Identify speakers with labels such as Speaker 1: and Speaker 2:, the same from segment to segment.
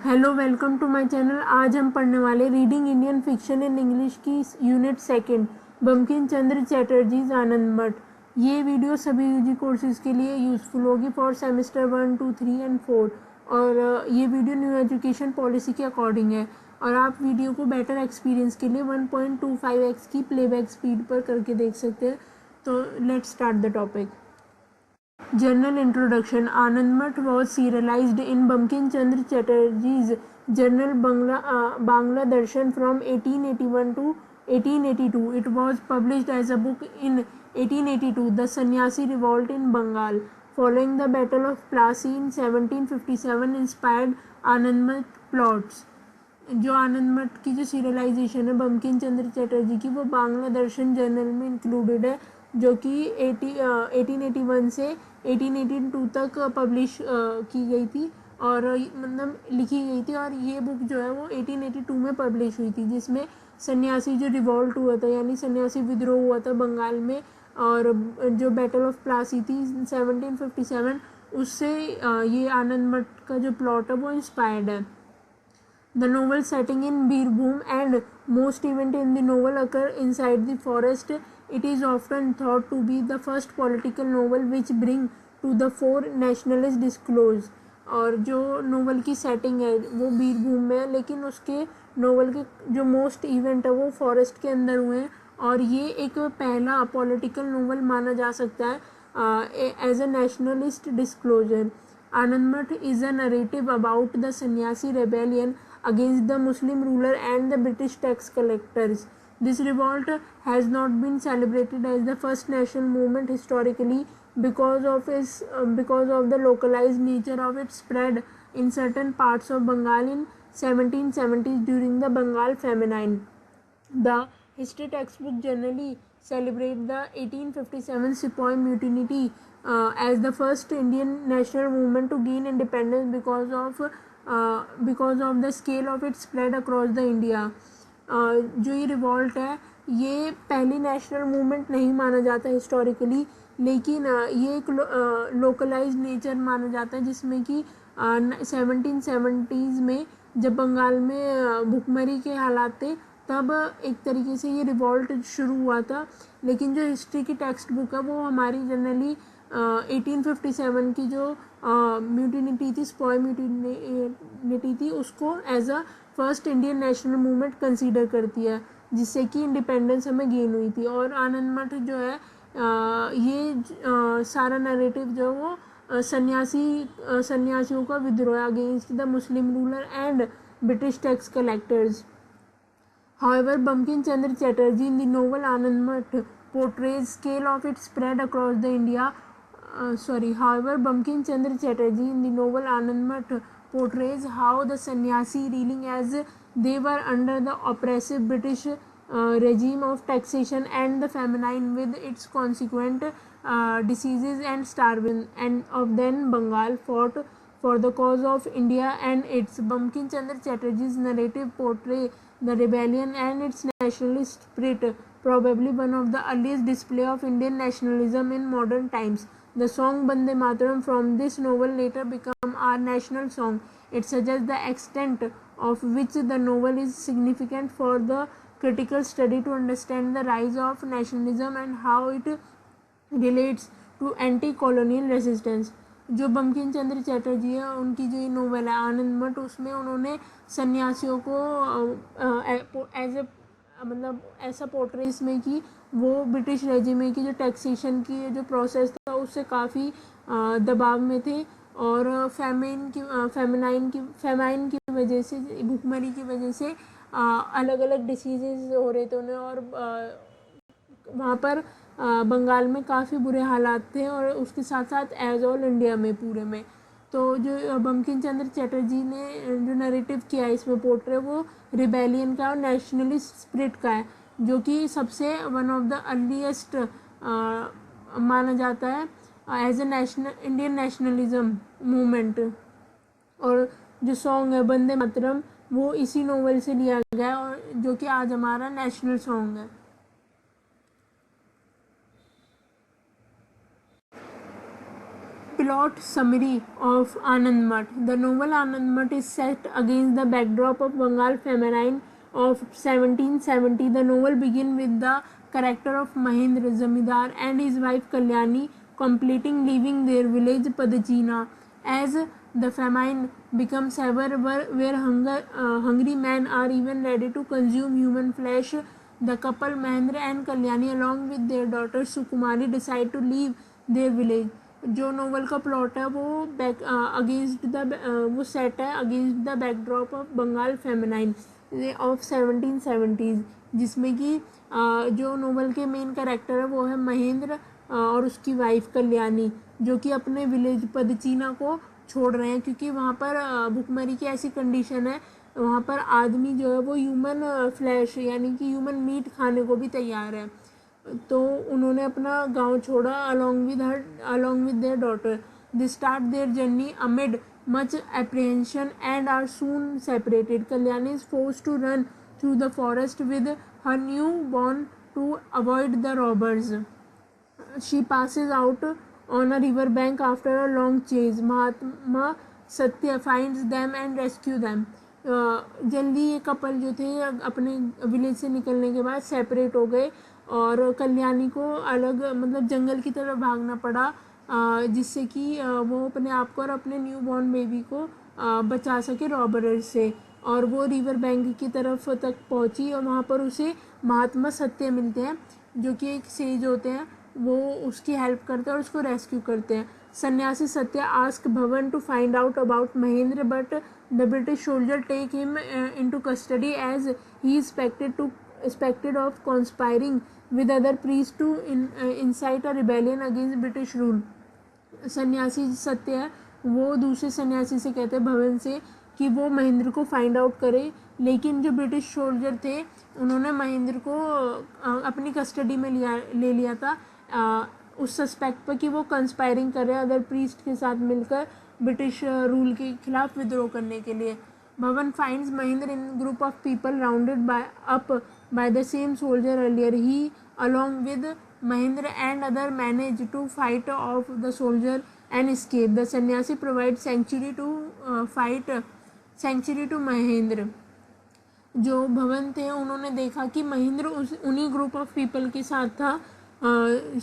Speaker 1: Hello, welcome to my channel. आज हम पढ़ने वाले reading Indian fiction in English की यूनिट सेकंड, बंकिम चंद्र चटर्जीज आनंद मठ। ये वीडियो सभी यूजी कोर्सेज के लिए यूज़फुल होगी फॉर सेमेस्टर 1, 2, 3 एंड 4। और ये वीडियो न्यू एजुकेशन पॉलिसी के अकॉर्डिंग है और आप वीडियो को बेटर एक्सपीरियंस के लिए 1.25x की प्लेबैक स्पीड पर करके देख सकते हैं। तो let's start the topic. General introduction. Anand Math was serialized in Bankim Chandra Chatterjee's journal Bangla Darshan from 1881 to 1882. It was published as a book in 1882. The Sannyasi Revolt in Bengal following the Battle of Plassey in 1757 inspired Anand Math plots. जो आनंद मठ की जो serialisation है बंकिम चंद्र चटर्जी की, वो बांग्ला दर्शन journal में included है, जो कि 1881 से 1882 तक पब्लिश की गई थी और मतलब लिखी गई थी। और ये बुक जो है वो 1882 में पब्लिश हुई थी, जिसमें सन्यासी जो रिवॉल्ट हुआ था यानी सन्यासी विद्रोह हुआ था बंगाल में, और जो बैटल ऑफ प्लासी थी 1757, उससे ये आनंद मठ का जो प्लॉट है वो इंस्पायर्ड है। The novel setting in Birbhum and most event in the novel occur inside the forest. It is often thought to be the first political novel which bring to the fore nationalist discourse. और जो novel की setting है वो बीरभूम में है, लेकिन उसके novel के जो मोस्ट इवेंट है वो फॉरेस्ट के अंदर हुए हैं और ये एक पहला पॉलिटिकल नोवेल माना जा सकता है as a nationalist disclosure. Anand Math is a narrative about the Sannyasi rebellion against the Muslim ruler and the British tax collectors. This revolt has not been celebrated as the first national movement historically because of the localized nature of its spread in certain parts of Bengal in 1770s during the Bengal famine. The history textbook generally celebrate the 1857 Sepoy Mutiny as the first Indian national movement to gain independence because of the scale of its spread across the India. जो ये revolt है ये पहली national movement नहीं माना जाता historically, लेकिन ये एक लोकलाइज नेचर माना जाता है, जिसमें कि 1770s में जब बंगाल में भुखमरी के हालात थे तब एक तरीके से ये रिवॉल्ट शुरू हुआ था। लेकिन जो हिस्ट्री की टेक्स्ट बुक है वो हमारी जनरली 1857 की जो म्यूटिनिटी थी, स्पॉय म्यूटिनिटी थी, उसको as a first Indian national movement consider करती है, जिससे कि इंडिपेंडेंस हमें गेन हुई थी। और आनंद मठ जो है ये सारा नैरेटिव जो है वो सन्यासियों का विद्रोह against the Muslim ruler and British tax collectors. However, Bankim Chandra Chatterjee in the novel Anand Math portrays scale of its spread across the India. However, Bankim Chandra Chatterjee in the novel Anand Math portrays how the sannyasi, reeling as they were under the oppressive British regime of taxation and the famine with its consequent diseases and starvation, and of then Bengal fought for the cause of India and its. Bankim Chandra Chatterjee's narrative portray the rebellion and its nationalist spirit, probably one of the earliest display of Indian nationalism in modern times. The song Bande Mataram from this novel later became our national song. It suggests the extent of which the novel is significant for the critical study to understand the rise of nationalism and how it relates to anti-colonial resistance. जो बंकिम चंद्र चटर्जी है उनकी जो ये novel है आनंद मठ, उसमें उन्होंने सन्यासियों को एज ए मतलब ऐसा पोर्ट्रेट इसमें कि वो ब्रिटिश रेजिमे की जो टैक्सेशन की जो प्रोसेस था उससे काफ़ी दबाव में थे और फेमाइन की वजह से, भूखमरी की वजह से अलग अलग डिसीजेज हो रहे थे उन्हें, और वहाँ पर बंगाल में काफ़ी बुरे हालात थे और उसके साथ साथ एज ऑल इंडिया में पूरे में। तो जो बंकिम चंद्र चटर्जी ने जो नरेटिव किया है इसमें पोर्ट्रे, वो रिबेलियन का और नेशनलिस्ट स्पिरिट का है, जो कि सबसे वन ऑफ द अर्लीस्ट माना जाता है as a Indian nationalism movement. और जो सॉन्ग है वंदे मातरम वो इसी नोवेल से लिया गया है और जो कि आज हमारा नेशनल सॉन्ग है। Plot summary of Anand Math. The novel Anand Math is set against the backdrop of Bengal famine of 1770. The novel begins with the character of Mahendra Zamindar and his wife Kalyani completing leaving their village Padachina. As the famine becomes severe, where hungry men are even ready to consume human flesh, the couple Mahendra and Kalyani along with their daughter Sukumari decide to leave their village. जो novel का plot है वो वो set है against the backdrop of Bengal famine of 1770s, जिसमें कि जो novel के मेन कैरेक्टर है वो है महेंद्र और उसकी वाइफ कल्याणी, जो कि अपने विलेज पदचीना को छोड़ रहे हैं क्योंकि वहाँ पर भुखमरी की ऐसी कंडीशन है, वहाँ पर आदमी जो है वो ह्यूमन फ्लैश यानी कि ह्यूमन मीट खाने को भी तैयार है। तो उन्होंने अपना गांव छोड़ा along with their daughter. They start their journey amid much apprehension and are soon separated. Kalyani is forced to run through the forest with her newborn to avoid the robbers. She passes out on a river bank after a long chase. Mahatma Satya finds them and rescue them. जल्दी ये couple जो थे अपने village से निकलने के बाद separate हो गए और कल्याणी को अलग मतलब जंगल की तरफ भागना पड़ा, जिससे कि वो अपने आप को और अपने न्यू बॉर्न बेबी को बचा सके रॉबरर्स से। और वो रिवर बैंक की तरफ तक पहुंची और वहाँ पर उसे महात्मा सत्य मिलते हैं जो कि एक सेज होते हैं, वो उसकी हेल्प करते हैं और उसको रेस्क्यू करते हैं। सन्यासी Satya ask Bhavan to find out about Mahendra but the British soldier take him into custody as he suspected of conspiring with other priests to incite a rebellion against British rule. सन्यासी सत्य है वो दूसरे सन्यासी से कहते हैं भवन से कि वो महेंद्र को फाइंड आउट करे, लेकिन जो ब्रिटिश सोल्जर थे उन्होंने महेंद्र को अपनी कस्टडी में ले लिया था उस सस्पेक्ट पर कि वो कंस्पायरिंग कर रहे हैं अदर प्रीस्ट के साथ मिलकर ब्रिटिश रूल के खिलाफ विद्रोह करने के लिए। भवन finds Mahendra in group of people rounded by the same soldier earlier. He along with Mahendra and other manage to fight off the soldier and escape. The sannyasi provides sanctuary to Mahendra. जो भवन थे उन्होंने देखा कि महेंद्र उन्हीं group of people के साथ था,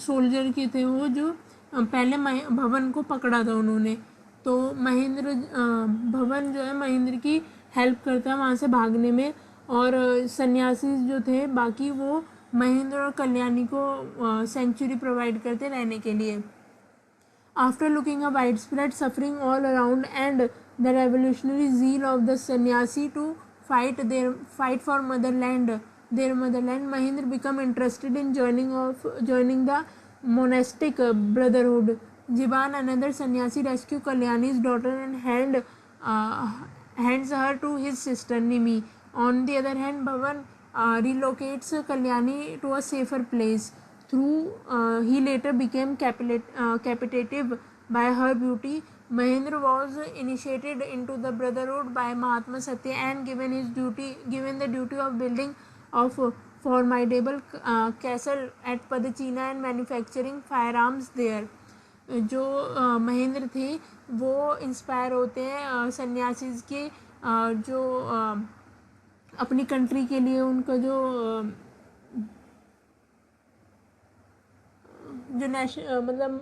Speaker 1: सोल्जर के थे वो जो पहले भवन को पकड़ा था उन्होंने। तो महेंद्र भवन जो है महेंद्र की हेल्प करता है वहाँ से भागने में, और सन्यासी जो थे बाकी वो महेंद्र और कल्याणी को सेंचुरी प्रोवाइड करते रहने के लिए। After looking a wide spread suffering all around and the revolutionary zeal of the sannyasi to fight for their motherland, Mahendra become interested in joining the monastic brotherhood. Jiban, another sannyasi, rescue Kalyani's daughter and hands her to his sister Nimi. On the other hand, Bhavan relocates Kalyani to a safer place. He later became captivated by her beauty. Mahendra was initiated into the brotherhood by Mahatma Satya and given the duty of building of formidable castle at Padachina and manufacturing firearms there. जो महेंद्र थे वो inspire होते हैं सन्यासीज के जो अपनी country के लिए उनका जो मतलब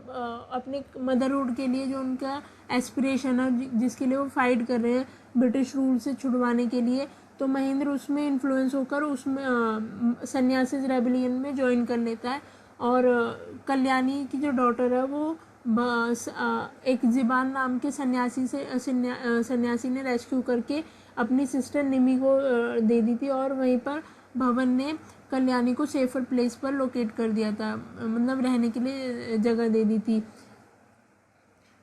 Speaker 1: अपने मदरहुड के लिए जो उनका एस्पिरेशन है जिसके लिए वो फाइट कर रहे हैं ब्रिटिश रूल से छुड़वाने के लिए, तो महेंद्र उसमें इन्फ्लुएंस होकर उसमें सन्यासीज रेबेलियन में ज्वाइन कर लेता है। और कल्याणी की जो डॉटर है वो एक जिबान नाम के सन्यासी ने रेस्क्यू करके अपनी सिस्टर निमी को दे दी थी, और वहीं पर भवन ने कल्याणी को सेफर प्लेस पर लोकेट कर दिया था, मतलब रहने के लिए जगह दे दी थी।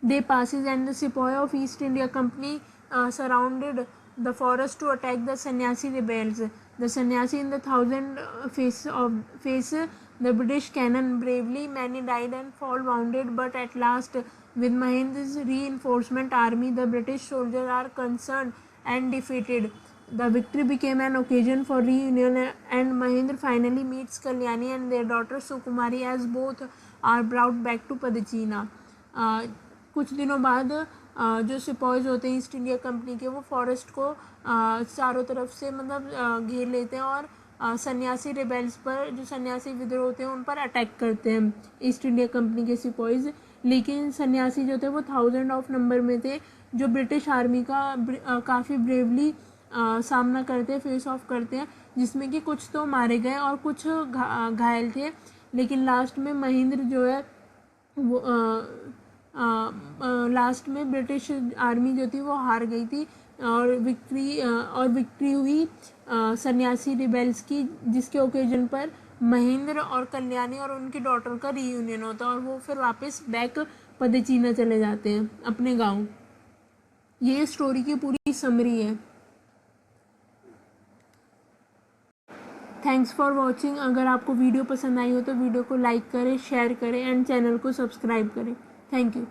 Speaker 1: The police and the sepoy of East India Company surrounded the forest to attack the sannyasi rebels. The sannyasi in the 1000 face the British cannon bravely. Many died and fall wounded, but at last, with Mahendra's reinforcement army, the British soldiers are concerned and defeated. The victory became an occasion for reunion, and Mahendra finally meets Kalyani and their daughter Sukumari as both are brought back to Padachina. कुछ दिनों बाद जो sepoys होते हैं east India company के, वो forest को चारों तरफ से मतलब घेर लेते हैं और सन्यासी रिबेल्स पर, जो सन्यासी विद्रोह होते हैं उन पर अटैक करते हैं ईस्ट इंडिया कंपनी के सिपॉइज। लेकिन सन्यासी जो थे वो 1000 ऑफ नंबर में थे, जो ब्रिटिश आर्मी का काफ़ी ब्रेवली सामना करते हैं, फेस ऑफ करते हैं, जिसमें कि कुछ तो मारे गए और कुछ घायल थे। लेकिन लास्ट में महेंद्र जो है वो लास्ट में ब्रिटिश आर्मी जो थी वो हार गई थी और विक्ट्री हुई सन्यासी रिबेल्स की, जिसके ओकेजन पर महेंद्र और कल्याणी और उनकी डॉटर का रीयूनियन होता है और वो फिर वापस बैक पदचीना चले जाते हैं अपने गांव। ये स्टोरी की पूरी समरी है। Thanks for watching. अगर आपको वीडियो पसंद आई हो तो वीडियो को लाइक करें, शेयर करें एंड चैनल को सब्सक्राइब करें। Thank you.